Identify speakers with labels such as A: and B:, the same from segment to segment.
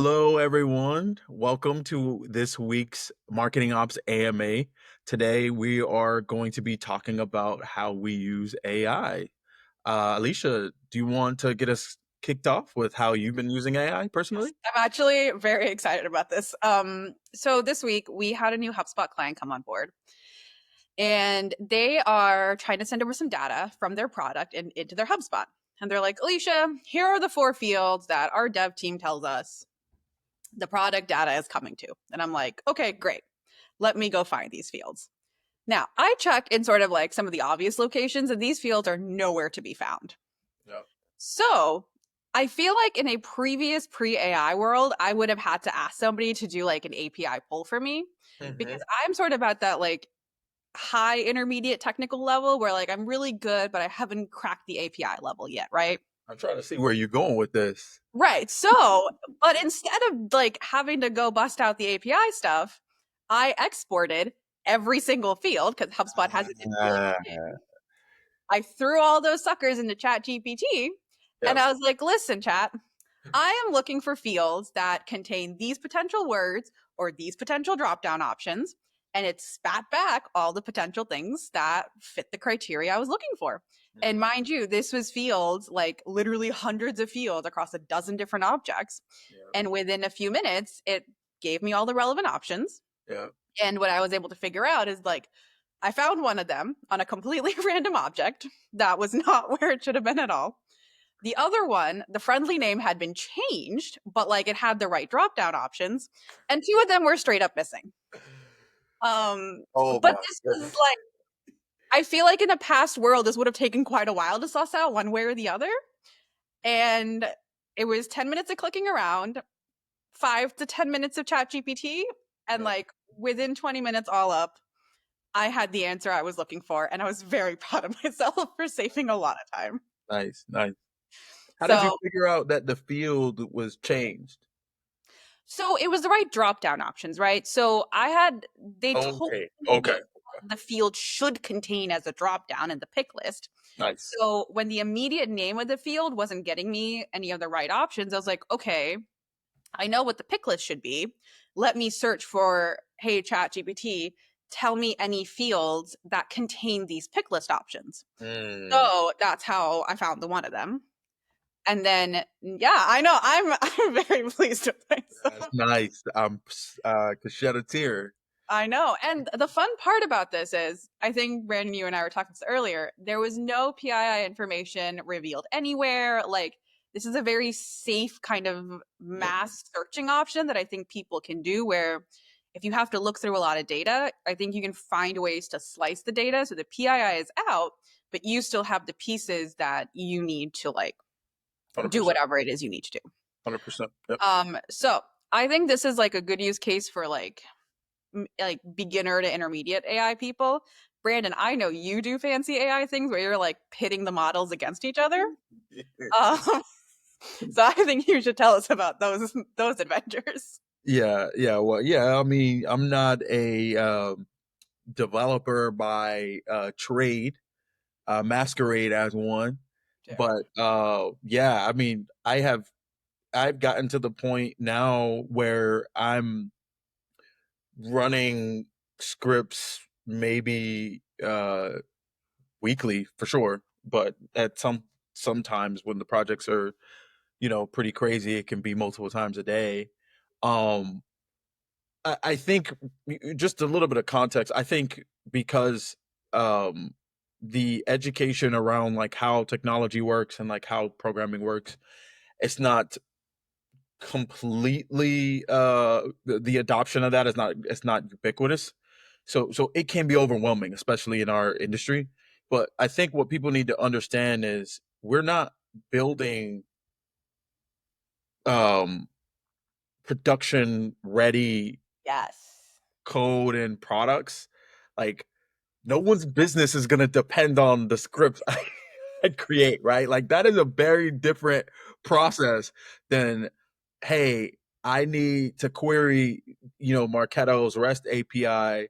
A: Hello, everyone. Welcome to this week's Marketing Ops AMA. Today, we are going to be talking about how we use AI. Alysha, do you want to get us kicked off with how you've been using AI personally?
B: I'm actually very excited about this. So this week we had a new HubSpot client come on board, and they are trying to send over some data from their product into their HubSpot. And they're like, Alysha, here are the 4 fields that our dev team tells us the product data is coming to. And I'm like, okay, great. Let me go find these fields. Now, I check in sort of like some of the obvious locations, and these fields are nowhere to be found.
A: Yeah.
B: So I feel like in a previous pre AI world, I would have had to ask somebody to do like an API pull for me
A: Hmm.
B: because I'm sort of at that like high intermediate technical level where like I'm really good, but I haven't cracked the API level yet, right?
A: I'm trying to see where you're going with this.
B: Right. So, but instead of like having to go bust out the API stuff, I exported every single field because HubSpot has it built
A: Ah,
B: in. I threw all those suckers into ChatGPT and
A: yep.
B: I was like, listen, chat, I am looking for fields that contain these potential words or these potential drop down options. And it spat back all the potential things that fit the criteria I was looking for. And mind you, this was fields like literally hundreds of fields across a dozen different objects.
A: Yeah.
B: And within a few minutes, it gave me all the relevant options.
A: Yeah.
B: And what I was able to figure out is like, I found one of them on a completely random object that was not where it should have been at all. The other one, the friendly name had been changed, but like it had the right drop down options, and two of them were straight up missing.
A: Oh
B: But
A: my
B: this was
A: goodness.
B: like I feel like in a past world this would have taken quite a while to suss out one way or the other. And it was 10 minutes of clicking around, 5 to 10 minutes of chat GPT, and
A: Yeah.
B: like within 20 minutes all up, I had the answer I was looking for, and I was very proud of myself for saving a lot of time.
A: Nice, nice. How did you
B: So
A: figure out that the field was changed?
B: So it was the right drop down options, right? So they told
A: Okay,
B: me
A: okay,
B: what the field should contain as a drop down in the pick list.
A: nice.
B: So when the immediate name of the field wasn't getting me any of the right options, I was like, okay, I know what the pick list should be. Let me search for, hey, ChatGPT, tell me any fields that contain these pick list options.
A: Mm.
B: So that's how I found the one of them. And then, yeah, I know I'm very pleased with
A: That's
B: myself.
A: nice. Could shed a tear.
B: I know. And the fun part about this is, I think Brandon, you and I were talking this earlier, there was no PII information revealed anywhere. Like, this is a very safe kind of mass searching option that I think people can do where if you have to look through a lot of data, I think you can find ways to slice the data so the PII is out, but you still have the pieces that you need to like do
A: 100%.
B: whatever it is you need to do.
A: 100%. Yep.
B: So I think this is like a good use case for like beginner to intermediate AI people. Brandon, I know you do fancy AI things where you're like pitting the models against each other. Um, so I think you should tell us about those adventures.
A: Yeah, yeah. Well, yeah. I mean, I'm not a developer by trade, masquerade as one,
B: Sure.
A: but yeah. I mean, I've gotten to the point now where I'm running scripts maybe weekly for sure, but at sometimes when the projects are pretty crazy, it can be multiple times a day. Um, I think just a little bit of context. I think because um, the education around like how technology works and like how programming works, it's not completely the adoption of that is not it's not ubiquitous. So it can be overwhelming, especially in our industry. But I think what people need to understand is we're not building um production ready
B: Yes.
A: code and products. Like no one's business is going to depend on the scripts I create, right? Like that is a very different process than, hey, I need to query, Marketo's REST API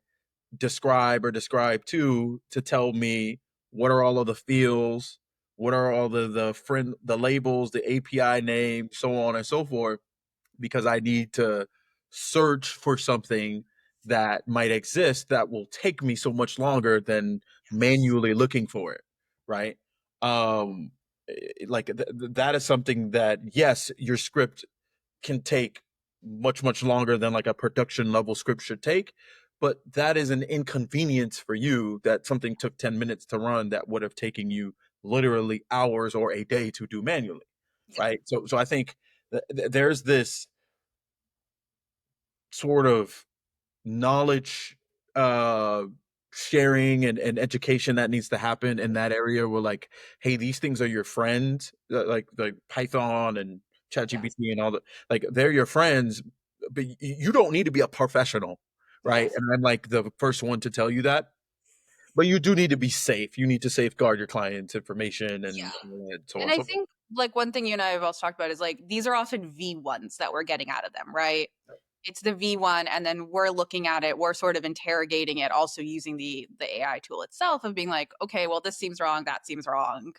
A: describe to tell me what are all of the fields, what are all the labels, the API name, so on and so forth. because I need to search for something that might exist that will take me so much longer than
B: Yes.
A: manually looking for it, right? Um, like that is something that, yes, your script can take much longer than like a production level script should take, but that is an inconvenience for you that something took 10 minutes to run that would have taken you literally hours or a day to do manually,
B: Yeah.
A: right? So I think there's this sort of knowledge uh sharing and education that needs to happen in that area where, like, hey, these things are your friends, like Python and
B: Yes.
A: ChatGPT and all that, like, they're your friends, but you don't need to be a professional, right?
B: Yes.
A: And I'm like the first one to tell you that, but you do need to be safe. You need to safeguard your client's information and
B: Yeah.
A: so on
B: And
A: and
B: I
A: so forth.
B: think like one thing you and I have also talked about is like these are often V1s that we're getting out of them, right? It's the V1 and then we're looking at it, we're sort of interrogating it also using the AI tool itself of being like, okay, well this seems wrong, that seems wrong.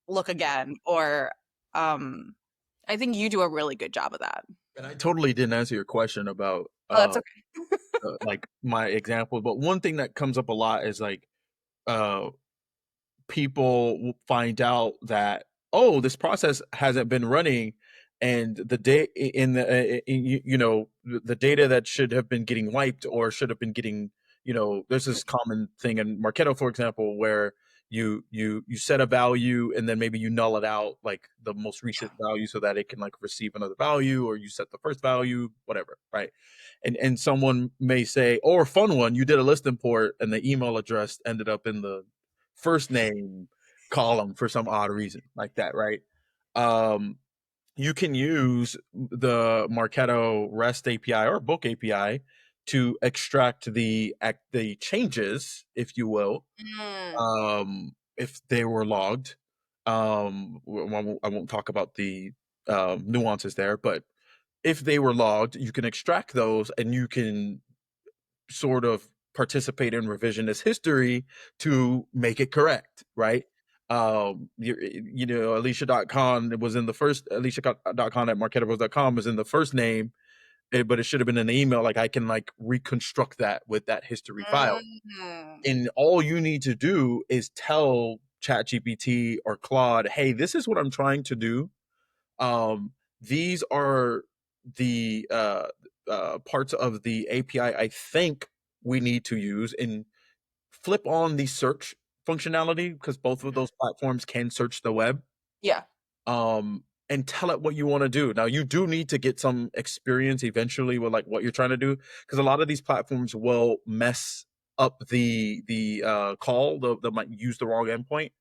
B: Look again or um I think you do a really good job of that.
A: And I totally didn't answer your question about
B: Oh, that's okay.
A: like my example, but one thing that comes up a lot is like uh people will find out that, oh, this process hasn't been running, and the day in the the data that should have been getting wiped or should have been getting, there's this common thing in Marketo, for example, where you set a value and then maybe you null it out, like the most recent value, so that it can like receive another value, or you set the first value, whatever, right? And someone may say, or fun one, you did a list import and the email address ended up in the first name column for some odd reason like that, right? Um, you can use the Marketo REST API or Book API to extract the changes, if you will,
B: Mm,
A: if they were logged. I won't talk about the nuances there, but if they were logged, you can extract those and you can sort of participate in revisionist history to make it correct, right? Alysha.com was in the first, Alysha.com at marketables.com was in the first name, but it should have been an email. Like, I can like reconstruct that with that history file.
B: mm,
A: And all you need to do is tell ChatGPT or Claude, hey, this is what I'm trying to do. These are the parts of the API I think we need to use, and flip on the search functionality because both of
B: mhm.
A: those platforms can search the web.
B: Yeah.
A: And tell it what you want to do. Now, you do need to get some experience eventually with like what you're trying to do, because a lot of these platforms will mess up the call. They might use the wrong endpoint.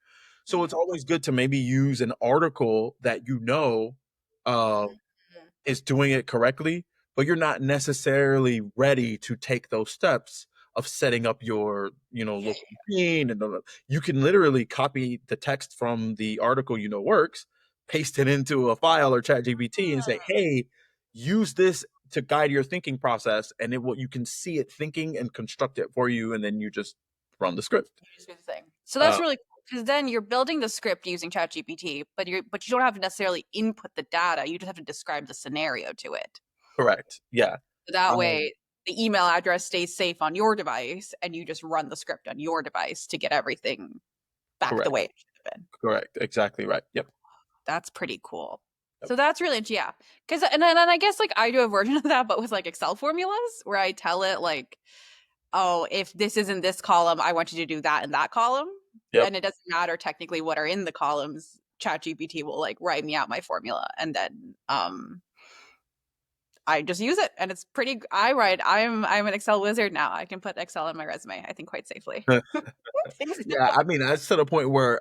A: So it's
B: Mhm,
A: always good to maybe use an article that uh,
B: mhm.
A: is doing it correctly, but you're not necessarily ready to take those steps of setting up your,
B: Yeah,
A: local machine. And you can literally copy the text from the article works, paste it into a file or chat GPT and say, hey, use this to guide your thinking process, and it will you can see it thinking and construct it for you, and then you just run the script.
B: you just do the thing. So that's
A: Uh,
B: really cool because then you're building the script using ChatGPT, but you don't have to necessarily input the data. You just have to describe the scenario to it.
A: Correct. Yeah.
B: So that
A: Um,
B: way, the email address stays safe on your device, and you just run the script on your device to get everything back the
A: correct.
B: way it should have been.
A: Correct. Exactly right. Yep.
B: That's pretty cool.
A: Yep.
B: So that's really yeah. Because and I guess like I do a version of that, but with like Excel formulas where I tell it like, oh, if this is in this column, I want you to do that in that column.
A: Yep.
B: And it doesn't matter technically what are in the columns. ChatGPT will like write me out my formula and then I just use it and it's pretty I'm an Excel wizard now. I can put Excel in my resume, I think quite safely. Things
A: Yeah, I mean, that's to the point where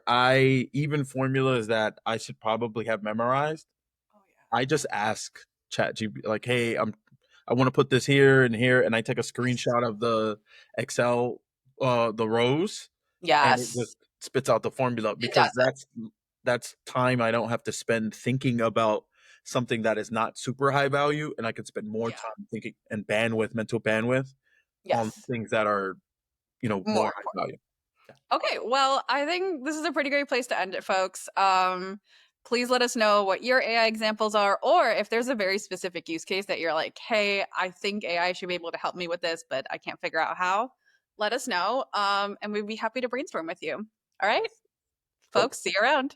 A: even formulas that I should probably have memorized,
B: Oh yeah.
A: I just ask ChatGPT, like, "Hey, I want to put this here and here," and I take a
B: Yes.
A: screenshot of the Excel, the rows, and it
B: Yes.
A: just spits out the formula,
B: It does
A: because
B: it.
A: that's time I don't have to spend thinking about something that is not super high value, and I can spend more
B: Yeah.
A: time thinking and mental bandwidth on
B: Yes.
A: things that are,
B: More
A: more high
B: important.
A: value. Yeah.
B: Okay, well, I think this is a pretty great place to end it, folks. Please let us know what your AI examples are, or if there's a very specific use case that you're like, hey, I think AI should be able to help me with this, but I can't figure out how. Let us know, and we'd be happy to brainstorm with you. All right,
A: Cool.
B: folks, see you around.